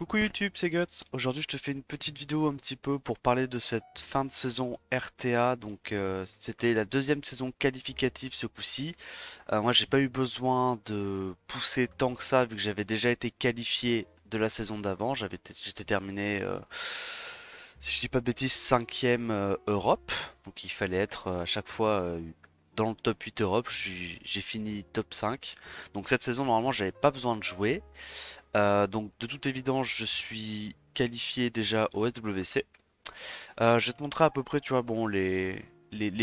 Coucou YouTube, c'est Guts. Aujourd'hui, je te fais une petite vidéo un petit peu pour parler de cette fin de saison RTA. C'était la deuxième saison qualificative ce coup-ci. Moi, j'ai pas eu besoin de pousser tant que ça vu que j'avais déjà été qualifié de la saison d'avant. J'étais terminé, si je dis pas de bêtises, cinquième Europe. Donc, il fallait être à chaque fois dans le top 8 Europe. J'ai fini top 5. Donc, cette saison, normalement, j'avais pas besoin de jouer. Donc de toute évidence, je suis qualifié déjà au SWC. Je vais te montrer à peu près, tu vois, bon, les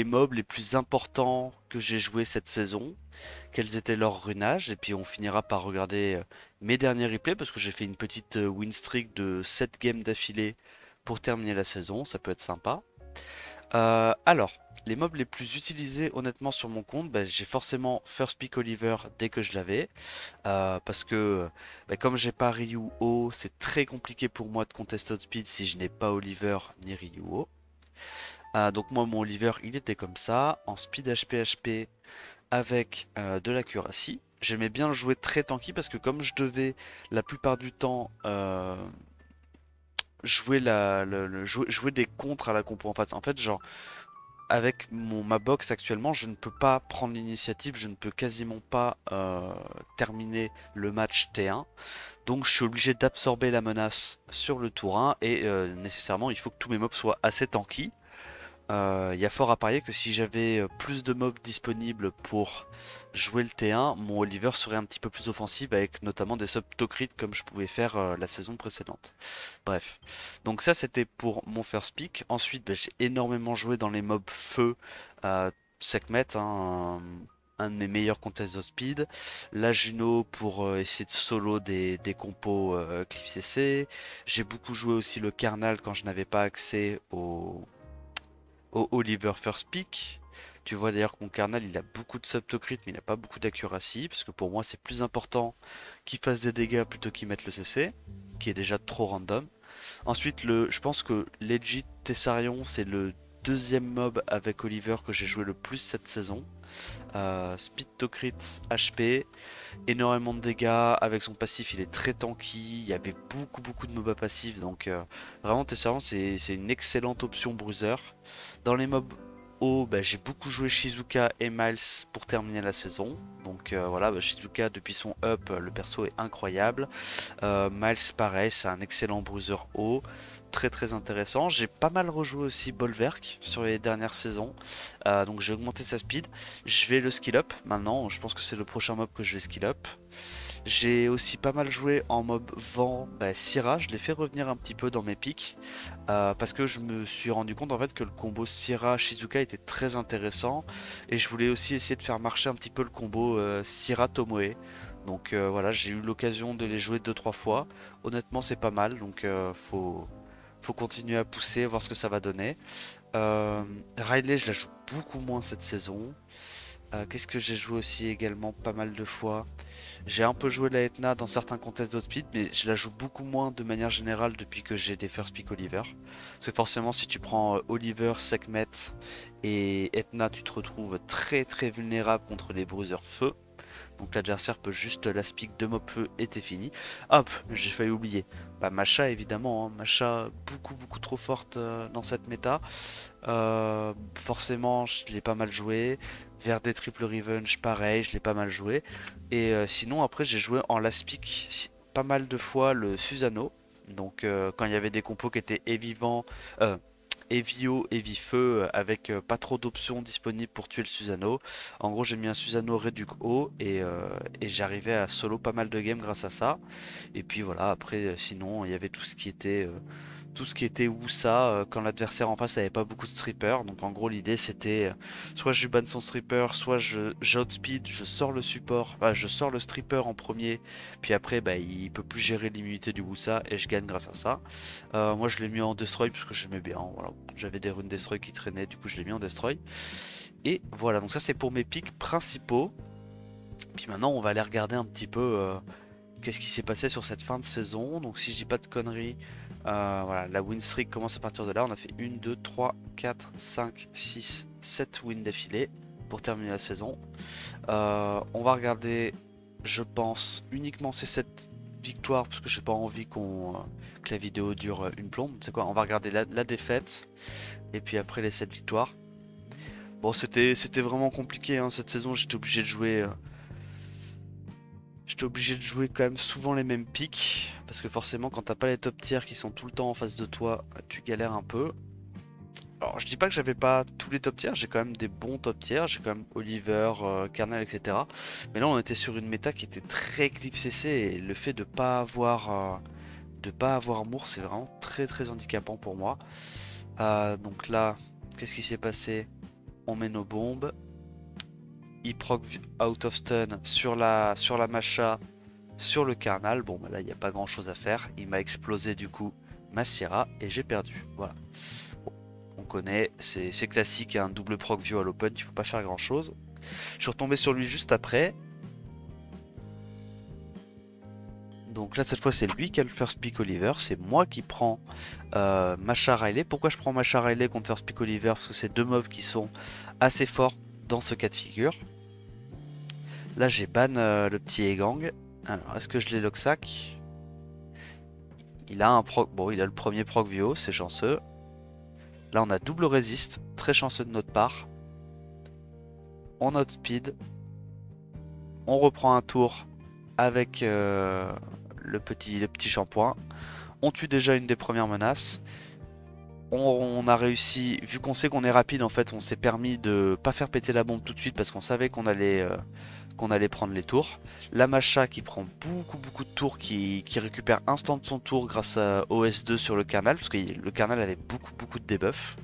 mobs les plus importants que j'ai joué cette saison, quels étaient leurs runages, et puis on finira par regarder mes derniers replays, parce que j'ai fait une petite win streak de 7 games d'affilée pour terminer la saison, ça peut être sympa. Alors, les mobs les plus utilisés honnêtement sur mon compte, bah, j'ai forcément First Pick Oliver dès que je l'avais. Parce que bah, comme j'ai pas Ryu O, c'est très compliqué pour moi de contester Outspeed si je n'ai pas Oliver ni Ryu O. Donc moi mon Oliver il était comme ça, en speed HP HP avec de l'accuracy. J'aimais bien le jouer très tanky parce que comme je devais la plupart du temps jouer, jouer des contres à la compo en fait genre avec ma box actuellement, je ne peux pas prendre l'initiative, je ne peux quasiment pas terminer le match T1. Donc je suis obligé d'absorber la menace sur le tour 1 et nécessairement il faut que tous mes mobs soient assez tanky. Il y a fort à parier que si j'avais plus de mobs disponibles pour jouer le T1, mon Oliver serait un petit peu plus offensif avec notamment des sub-to-crit comme je pouvais faire la saison précédente. Bref, donc ça c'était pour mon first pick. Ensuite bah, j'ai énormément joué dans les mobs feu, Sekhmet, hein, un de mes meilleurs contests of speed. La Juno pour essayer de solo des compos Cliff CC. J'ai beaucoup joué aussi le Carnal quand je n'avais pas accès au Oliver First Pick. Tu vois d'ailleurs que mon Carnal il a beaucoup de subtocrit mais il n'a pas beaucoup d'accuracy parce que pour moi c'est plus important qu'il fasse des dégâts plutôt qu'il mette le CC qui est déjà trop random. Ensuite je pense que Legit Tessarion c'est le deuxième mob avec Oliver que j'ai joué le plus cette saison. Speed to crit HP, énormément de dégâts, avec son passif il est très tanky, il y avait beaucoup de mobs à passif donc vraiment Tessarion c'est une excellente option bruiser. Dans les mobs hauts, bah, j'ai beaucoup joué Shizuka et Miles pour terminer la saison. Donc voilà, bah, Shizuka depuis son up, le perso est incroyable. Miles pareil, c'est un excellent bruiser haut. Très intéressant. J'ai pas mal rejoué aussi Bolverk sur les dernières saisons. Donc j'ai augmenté sa speed. Je vais le skill up maintenant. Je pense que c'est le prochain mob que je vais skill up. J'ai aussi pas mal joué en mob vent, bah, Syrah, je l'ai fait revenir un petit peu dans mes pics parce que je me suis rendu compte en fait que le combo Syrah Shizuka était très intéressant et je voulais aussi essayer de faire marcher un petit peu le combo Syrah Tomoe. Donc voilà, j'ai eu l'occasion de les jouer deux trois fois. Honnêtement, c'est pas mal donc faut continuer à pousser, voir ce que ça va donner. Riley, je la joue beaucoup moins cette saison. Qu'est-ce que j'ai joué aussi également pas mal de fois? J'ai un peu joué la Etna dans certains contests d'Outspeed, mais je la joue beaucoup moins de manière générale depuis que j'ai des First Pick Oliver. Parce que forcément, si tu prends Oliver, Sekhmet et Etna, tu te retrouves très vulnérable contre les bruisers feu. Donc l'adversaire peut juste l'aspic de mob feu et t'es fini. Hop, j'ai failli oublier. Bah Masha évidemment, hein. Masha beaucoup trop forte dans cette méta. Forcément, je l'ai pas mal joué. Vers des triple revenge, pareil, je l'ai pas mal joué. Et sinon, après, j'ai joué en last pick pas mal de fois le Susano. Donc, quand il y avait des compos qui étaient évivants, Evio, Evifeu, avec pas trop d'options disponibles pour tuer le Susano. En gros, j'ai mis un Susano Reduc haut et j'arrivais à solo pas mal de games grâce à ça. Et puis voilà, après, sinon, il y avait tout ce qui était Wusa quand l'adversaire en face avait pas beaucoup de strippers. Donc en gros l'idée c'était soit je banne son stripper, soit j'outspeed, je sors le support, enfin, je sors le stripper en premier, puis après bah, il peut plus gérer l'immunité du Wusa et je gagne grâce à ça. Moi je l'ai mis en destroy parce que j'aimais bien, voilà. J'avais des runes destroy qui traînaient, du coup je l'ai mis en destroy. Et voilà, donc ça c'est pour mes pics principaux. Puis maintenant on va aller regarder un petit peu qu'est-ce qui s'est passé sur cette fin de saison. Donc si je dis pas de conneries, voilà, la win streak commence à partir de là. On a fait 1, 2, 3, 4, 5, 6, 7 wins d'affilée pour terminer la saison. On va regarder, je pense, uniquement ces 7 victoires parce que j'ai pas envie que la vidéo dure une plombe. C'est quoi? On va regarder la défaite et puis après les 7 victoires. Bon, c'était vraiment compliqué hein, cette saison. J'étais obligé de jouer quand même souvent les mêmes pics parce que forcément quand t'as pas les top tiers qui sont tout le temps en face de toi, tu galères un peu. Alors je dis pas que j'avais pas tous les top tiers, j'ai quand même des bons top tiers, j'ai quand même Oliver, Kernel, etc. Mais là on était sur une méta qui était très Cliff CC et le fait de pas avoir Moore c'est vraiment très handicapant pour moi. Donc là, qu'est-ce qui s'est passé? On met nos bombes. Il proc out of stun sur la Masha, sur le Karnal. Bon bah là il n'y a pas grand chose à faire. Il m'a explosé du coup ma Sierra et j'ai perdu. Voilà. Bon, on connaît, c'est classique, un double proc view à l'open, tu peux pas faire grand chose. Je suis retombé sur lui juste après. Donc là cette fois c'est lui qui a le first pick Oliver, c'est moi qui prends Masha Riley. Pourquoi je prends Masha Riley contre first pick Oliver? Parce que c'est deux mobs qui sont assez forts dans ce cas de figure. Là j'ai ban le petit Egang. Alors est-ce que je l'ai Loxac? Il a un proc, bon il a le premier proc Vio, c'est chanceux. Là on a double résist, très chanceux de notre part. On note speed. On reprend un tour avec le petit shampoing. On tue déjà une des premières menaces. On a réussi, vu qu'on sait qu'on est rapide en fait, on s'est permis de pas faire péter la bombe tout de suite parce qu'on savait qu'on allait prendre les tours. La Masha qui prend beaucoup de tours, qui récupère instant de son tour grâce à OS2 sur le Kernel, parce que le Kernel avait beaucoup de debuffs.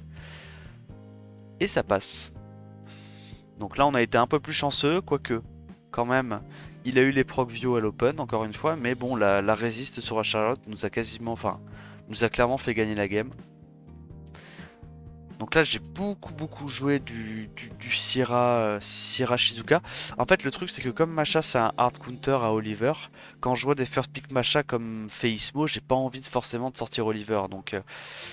Et ça passe. Donc là on a été un peu plus chanceux, quoique quand même il a eu les proc view à l'open encore une fois, mais bon la résiste sur la Charlotte nous a nous a clairement fait gagner la game. Donc là j'ai beaucoup joué du Syrah Shizuka. En fait le truc c'est que comme Masha c'est un hard counter à Oliver, quand je vois des first pick Masha comme Feismo, j'ai pas envie forcément de sortir Oliver. Donc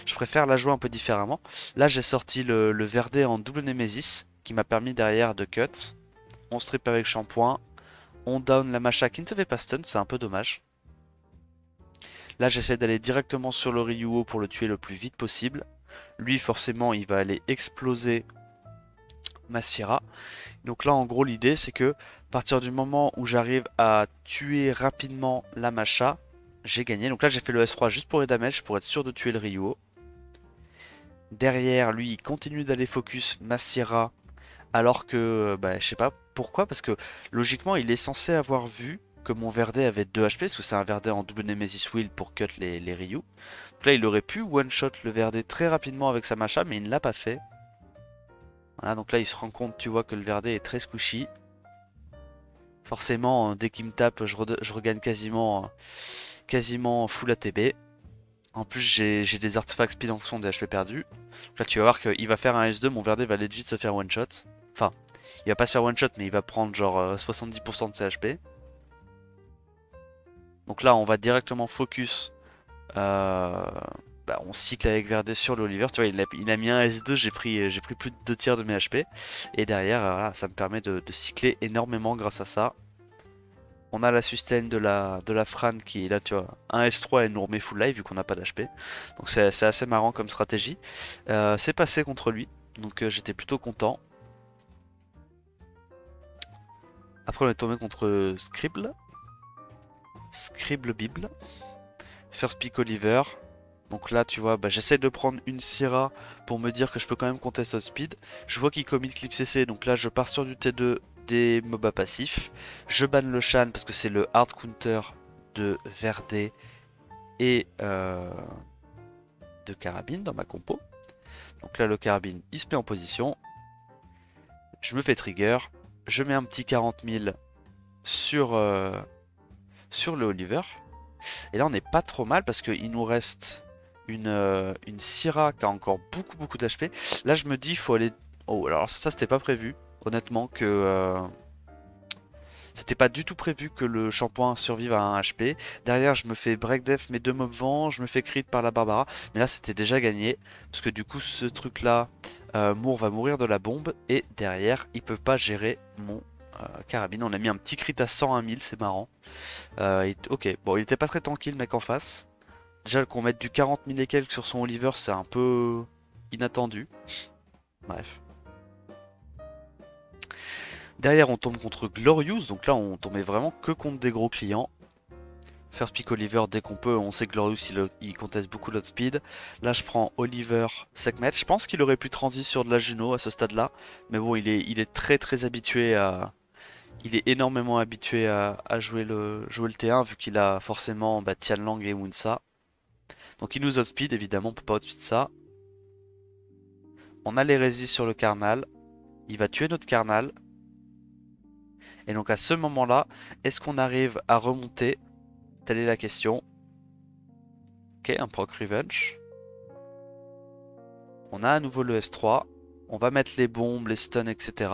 je préfère la jouer un peu différemment. Là j'ai sorti le Verdé en double Nemesis qui m'a permis derrière de cut. On strip avec shampoing. On down la Masha qui ne se fait pas stun, c'est un peu dommage. Là j'essaie d'aller directement sur le Ryuo pour le tuer le plus vite possible. Lui forcément il va aller exploser ma Sierra. Donc là en gros l'idée c'est que à partir du moment où j'arrive à tuer rapidement la Masha, j'ai gagné. Donc là j'ai fait le S3 juste pour les damage, pour être sûr de tuer le Ryuo. Derrière lui il continue d'aller focus ma Sierra, alors que bah, je sais pas pourquoi, parce que logiquement il est censé avoir vu que mon Verdé avait 2 HP, parce que c'est un Verdé en double Nemesis Wheel pour cut les Ryu. Donc là il aurait pu one-shot le Verdé très rapidement avec sa Masha, mais il ne l'a pas fait. Voilà, donc là il se rend compte, tu vois, que le Verdé est très squishy. Forcément, dès qu'il me tape, je regagne quasiment full ATB. En plus j'ai des artefacts speed en fonction des HP perdus. Donc là tu vas voir qu'il va faire un S2, mon Verdé va legit se faire one-shot. Enfin, il va pas se faire one-shot, mais il va prendre genre 70% de ses HP. Donc là on va directement focus. On cycle avec Verdé sur le Oliver. Tu vois, il a mis un S2, j'ai pris plus de 2 tiers de mes HP. Et derrière, voilà, ça me permet de cycler énormément grâce à ça. On a la sustain de la Fran qui est là, tu vois, un S3 et nous remet full life vu qu'on n'a pas d'HP. Donc c'est assez marrant comme stratégie. C'est passé contre lui, donc j'étais plutôt content. Après on est tombé contre Scribble. Scribble Bible. First pick Oliver. Donc là tu vois, j'essaie de prendre une Syrah pour me dire que je peux quand même contest speed. Je vois qu'il commit clip CC, donc là je pars sur du T2 des MOBA passifs. Je banne le Shan parce que c'est le hard counter de Verdé et de Carabine dans ma compo. Donc là le Carabine il se met en position. Je me fais trigger. Je mets un petit 40 000 sur le Oliver. Et là on n'est pas trop mal parce qu'il nous reste une Syrah qui a encore beaucoup d'HP. Là je me dis il faut aller... Oh alors ça c'était pas prévu. Honnêtement que... C'était pas du tout prévu que le shampoing survive à un HP. Derrière je me fais break def mes 2 mobs vent. Je me fais crit par la Barbara. Mais là c'était déjà gagné. Parce que du coup ce truc là... Moore va mourir de la bombe. Et derrière ils peuvent pas gérer carabine. On a mis un petit crit à 101 000, c'est marrant. Ok, bon, il était pas très tranquille, le mec en face. Déjà, qu'on mette du 40 000 et quelques sur son Oliver, c'est un peu inattendu. Bref. Derrière, on tombe contre Glorious. Donc là, on tombait vraiment que contre des gros clients. First pick Oliver dès qu'on peut. On sait que Glorious, il conteste beaucoup l'outspeed. Là, je prends Oliver Sekhmet. Je pense qu'il aurait pu transi sur de la Juno à ce stade-là. Mais bon, il est très très habitué à... Il est énormément habitué à jouer jouer le T1 vu qu'il a forcément Tianlang et Wunsa. Donc il nous outspeed, évidemment, on peut pas outspeed ça. On a les résist sur le Carnal. Il va tuer notre Carnal. Et donc à ce moment-là, est-ce qu'on arrive à remonter? Telle est la question. Ok, un proc revenge. On a à nouveau le S3. On va mettre les bombes, les stuns, etc.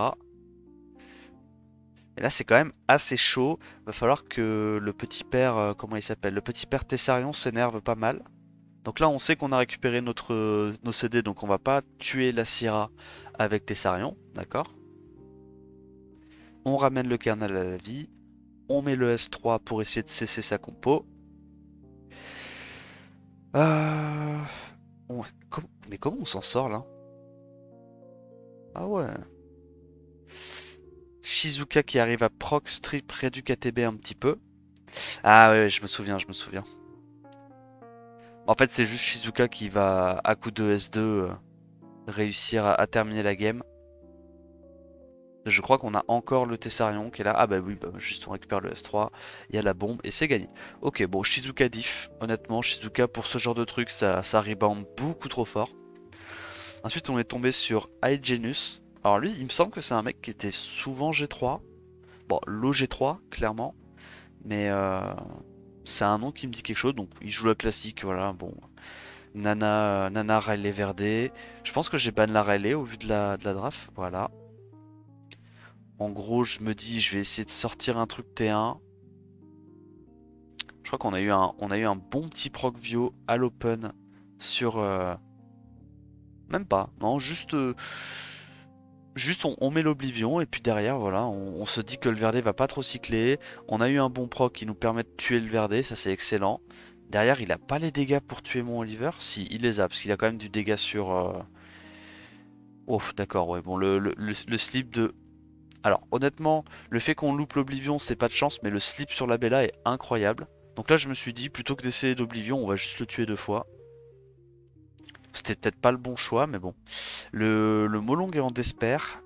Et là, c'est quand même assez chaud. Va falloir que le petit père, comment il s'appelle? Le petit père Tessarion s'énerve pas mal. Donc là, on sait qu'on a récupéré nos CD, donc on va pas tuer la Syrah avec Tessarion, d'accord? On ramène le kernel à la vie. On met le S3 pour essayer de cesser sa compo. Euh... Mais comment on s'en sort là? Ah ouais. Shizuka qui arrive à proc strip réduit KTB un petit peu. Ah ouais, je me souviens, je me souviens. En fait, c'est juste Shizuka qui va, à coup de S2, réussir à terminer la game. Je crois qu'on a encore le Tessarion qui est là. Ah bah oui, juste on récupère le S3. Il y a la bombe et c'est gagné. Ok, bon, Shizuka diff. Honnêtement, Shizuka pour ce genre de truc, ça rebound beaucoup trop fort. Ensuite, on est tombé sur Hygienus. Alors lui, il me semble que c'est un mec qui était souvent G3. Bon, low G3, clairement. Mais c'est un nom qui me dit quelque chose. Donc il joue la classique, voilà. Bon, Nana Riley Verde. Je pense que j'ai ban la Riley au vu de la draft. Voilà. En gros, je me dis, je vais essayer de sortir un truc T1. Je crois qu'on a eu un bon petit proc Vio à l'open sur... Même pas, non, juste on met l'Oblivion et puis derrière, voilà, on se dit que le Verdé va pas trop cycler. On a eu un bon proc qui nous permet de tuer le Verdé, ça c'est excellent. Derrière, il a pas les dégâts pour tuer mon Oliver. Si, il les a, parce qu'il a quand même du dégât sur... Oh, d'accord, ouais, bon, le slip de... Alors, honnêtement, le fait qu'on loupe l'Oblivion, c'est pas de chance, mais le slip sur la Bella est incroyable. Donc là, je me suis dit, plutôt que d'essayer d'Oblivion, on va juste le tuer 2 fois. C'était peut-être pas le bon choix, mais bon. Le Molong est en Despair.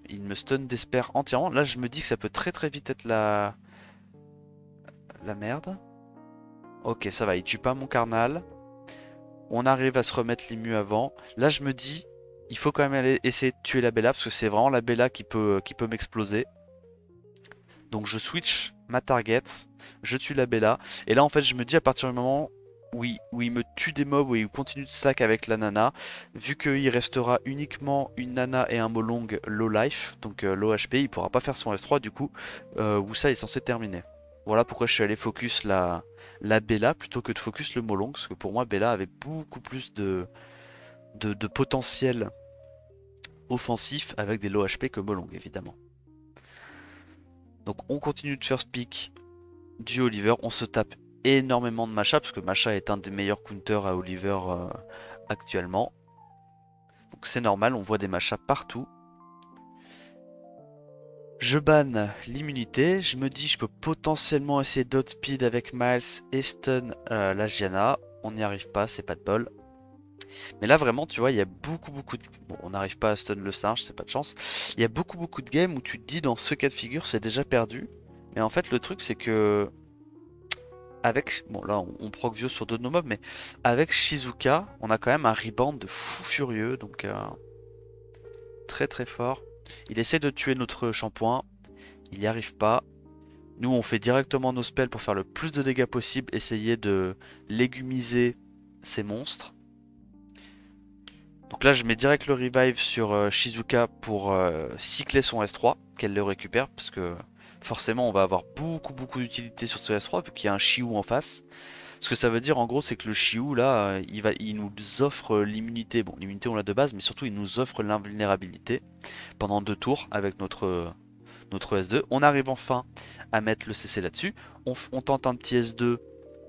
Il me stun Despair entièrement. Là, je me dis que ça peut très très vite être la merde. Ok, ça va, il tue pas mon Carnal. On arrive à se remettre l'immu avant. Là, je me dis, il faut quand même aller essayer de tuer la Bella, parce que c'est vraiment la Bella qui peut m'exploser. Donc je switch ma target, je tue la Bella. Et là, en fait, je me dis à partir du moment où il me tue des mobs, où il continue de stack avec la Nana, vu qu'il restera uniquement une Nana et un Molong low life, donc low HP, il pourra pas faire son S3, du coup, Wusa est censé terminer. Voilà pourquoi je suis allé focus la Bella plutôt que de focus le Molong, parce que pour moi, Bella avait beaucoup plus de potentiel offensif avec des low HP que Molong, évidemment. Donc on continue de first pick du Oliver, on se tape énormément de Masha, parce que Masha est un des meilleurs counters à Oliver actuellement. Donc c'est normal, on voit des Masha partout. Je banne l'immunité, je me dis je peux potentiellement essayer d'outspeed avec Miles et stun la Gianna. On n'y arrive pas, c'est pas de bol. Mais là vraiment tu vois il y a beaucoup de... Bon on n'arrive pas à stun le singe, c'est pas de chance. Il y a beaucoup de games où tu te dis dans ce cas de figure c'est déjà perdu. Mais en fait le truc c'est que... Avec... Bon là on proc vieux sur 2 de nos mobs, mais avec Shizuka on a quand même un rebound de fou furieux. Donc très très fort. Il essaie de tuer notre shampoing. Il n'y arrive pas. Nous on fait directement nos spells pour faire le plus de dégâts possible. Essayer de légumiser ces monstres. Donc là je mets direct le revive sur Shizuka pour cycler son S3, qu'elle le récupère, parce que forcément on va avoir beaucoup d'utilité sur ce S3 vu qu'il y a un Shiou en face. Ce que ça veut dire en gros c'est que le Shiou là il nous offre l'immunité, bon l'immunité on l'a de base mais surtout il nous offre l'invulnérabilité pendant 2 tours avec notre S2. On arrive enfin à mettre le CC là-dessus. On tente un petit S2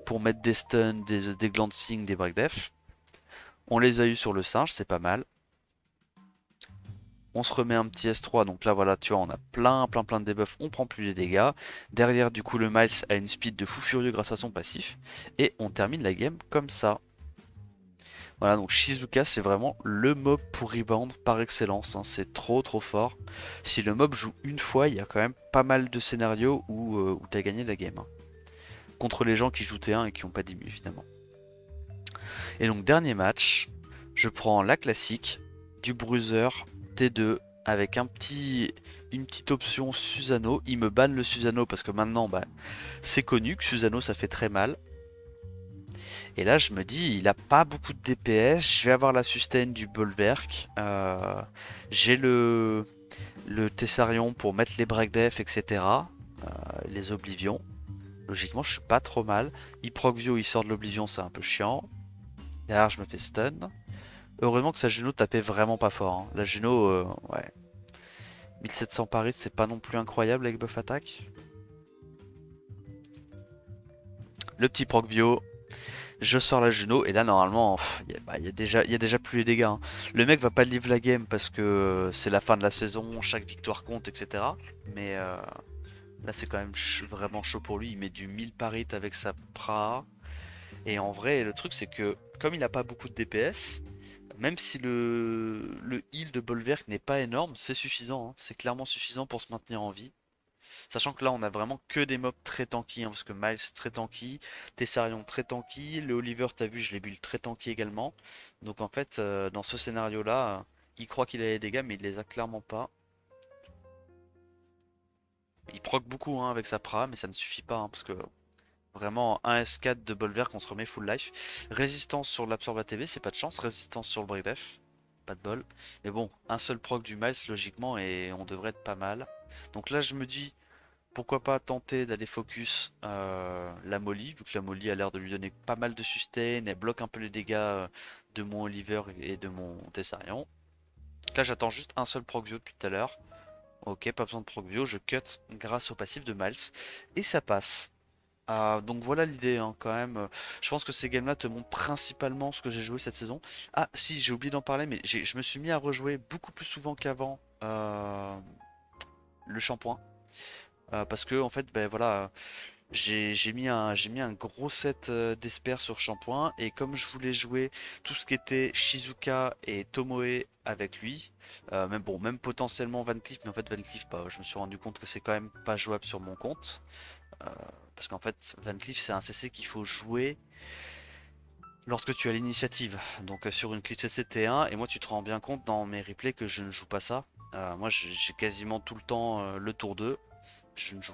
pour mettre des stuns, des glancing, des breakdef. On les a eu sur le singe, c'est pas mal. On se remet un petit S3, donc là voilà, tu vois, on a plein de debuffs, on prend plus les dégâts. Derrière, du coup, le Miles a une speed de fou furieux grâce à son passif. Et on termine la game comme ça. Voilà, donc Shizuka, c'est vraiment le mob pour rebound par excellence, hein. C'est trop fort. Si le mob joue une fois, il y a quand même pas mal de scénarios où t'as gagné la game, hein. Contre les gens qui jouent T1 et qui n'ont pas d'immu, évidemment. Et donc, dernier match, je prends la classique du Bruiser T2 avec une petite option Susano. Il me banne le Susano parce que maintenant, bah, c'est connu que Susano ça fait très mal. Et là, je me dis, il a pas beaucoup de DPS. Je vais avoir la sustain du Bolverk. J'ai le Tessarion pour mettre les breakdef, etc. Les Oblivions. Logiquement, je suis pas trop mal. Il proc Vio, il sort de l'Oblivion, c'est un peu chiant. Derrière, je me fais stun. Heureusement que sa Juno tapait vraiment pas fort, hein. La Juno, ouais. 1700 Paris, c'est pas non plus incroyable avec buff attaque. Le petit proc Vio. Je sors la Juno et là normalement il y a déjà plus les dégâts, hein. Le mec va pas live la game parce que c'est la fin de la saison, chaque victoire compte, etc. Mais là c'est quand même vraiment chaud pour lui. Il met du 1000 parit avec sa Pra. Et en vrai le truc c'est que comme il a pas beaucoup de DPS, même si le heal de Bolverk n'est pas énorme, c'est suffisant, hein. C'est clairement suffisant pour se maintenir en vie. Sachant que là, on a vraiment que des mobs très tanky, hein, parce que Miles très tanky, Tessarion très tanky, le Oliver, t'as vu, je l'ai build très tanky également. Donc en fait, dans ce scénario-là, il croit qu'il a les dégâts, mais il les a clairement pas. Il proc beaucoup, hein, avec sa pra, mais ça ne suffit pas, hein, parce que vraiment, un S4 de Bolverk, on se remet full life. Résistance sur l'Absorb ATB, c'est pas de chance. Résistance sur le Break Def, pas de bol. Mais bon, un seul proc du Miles, logiquement, et on devrait être pas mal. Donc là, je me dis, pourquoi pas tenter d'aller focus la Molly, vu que la Molly a l'air de lui donner pas mal de sustain, elle bloque un peu les dégâts de mon Oliver et de mon Tessarion. Là j'attends juste un seul Procvio depuis tout à l'heure. Ok, pas besoin de Procvio, je cut grâce au passif de Miles. Et ça passe. Donc voilà l'idée, hein, quand même. Je pense que ces games là te montrent principalement ce que j'ai joué cette saison. Ah si, j'ai oublié d'en parler, mais je me suis mis à rejouer beaucoup plus souvent qu'avant le shampoing. Parce que en fait, ben voilà, j'ai mis un gros set d'esper sur shampoing et comme je voulais jouer tout ce qui était Shizuka et Tomoe avec lui, même bon, même potentiellement Van Cleef, mais en fait Van Cleef, bah, je me suis rendu compte que c'est quand même pas jouable sur mon compte. euh, Parce qu'en fait, Van Cleef c'est un CC qu'il faut jouer lorsque tu as l'initiative. Donc sur une Cliff CC T1, et moi tu te rends bien compte dans mes replays que je ne joue pas ça. Moi j'ai quasiment tout le temps le tour 2. Je ne joue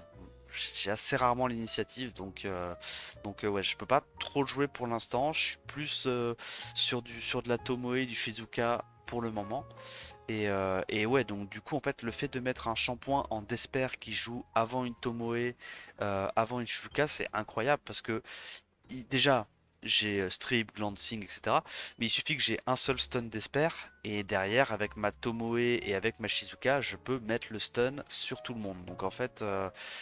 J'ai assez rarement l'initiative donc ouais, je peux pas trop le jouer pour l'instant. Je suis plus sur de la Tomoe, du Shizuka pour le moment. Et ouais, donc du coup en fait le fait de mettre un shampoing en Desper qui joue avant une Tomoe, avant une Shizuka, c'est incroyable parce que déjà j'ai Strip, Glancing, etc. Mais il suffit que j'ai un seul stun d'Esper et derrière avec ma Tomoe et avec ma Shizuka je peux mettre le stun sur tout le monde. Donc en fait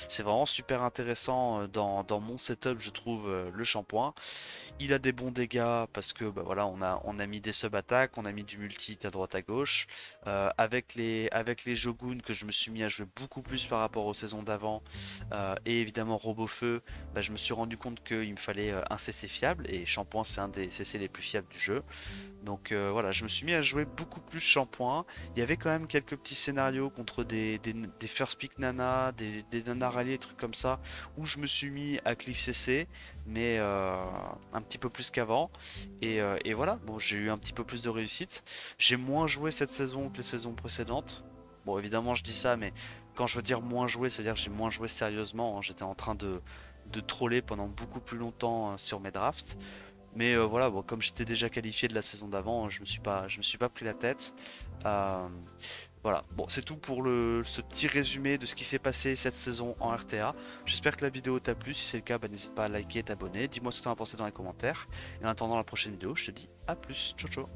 c'est vraiment super intéressant dans mon setup, je trouve, le shampoing. Il a des bons dégâts parce que bah voilà, on a mis des sub-attaques, on a mis du multi à droite à gauche. Avec les Shogun que je me suis mis à jouer beaucoup plus par rapport aux saisons d'avant, et évidemment Robofeu, bah, je me suis rendu compte qu'il me fallait un CC fiable et Shampoing c'est un des CC les plus fiables du jeu. Donc voilà, je me suis mis à jouer beaucoup plus Shampoing. Il y avait quand même quelques petits scénarios contre des first pick nana, des nana rallye, des trucs comme ça, où je me suis mis à Cliff CC, mais un petit peu plus qu'avant. Et voilà, bon, j'ai eu un petit peu plus de réussite. J'ai moins joué cette saison que les saisons précédentes. Bon, évidemment, je dis ça, mais quand je veux dire moins joué, ça veut dire que j'ai moins joué sérieusement, hein. J'étais en train de troller pendant beaucoup plus longtemps sur mes drafts. Mais voilà, bon, comme j'étais déjà qualifié de la saison d'avant, je me suis pas pris la tête. Euh, voilà, bon, c'est tout pour ce petit résumé de ce qui s'est passé cette saison en RTA. J'espère que la vidéo t'a plu. Si c'est le cas, bah, n'hésite pas à liker et t'abonner. Dis-moi ce que tu en as pensé dans les commentaires. Et en attendant la prochaine vidéo, je te dis à plus. Ciao, ciao.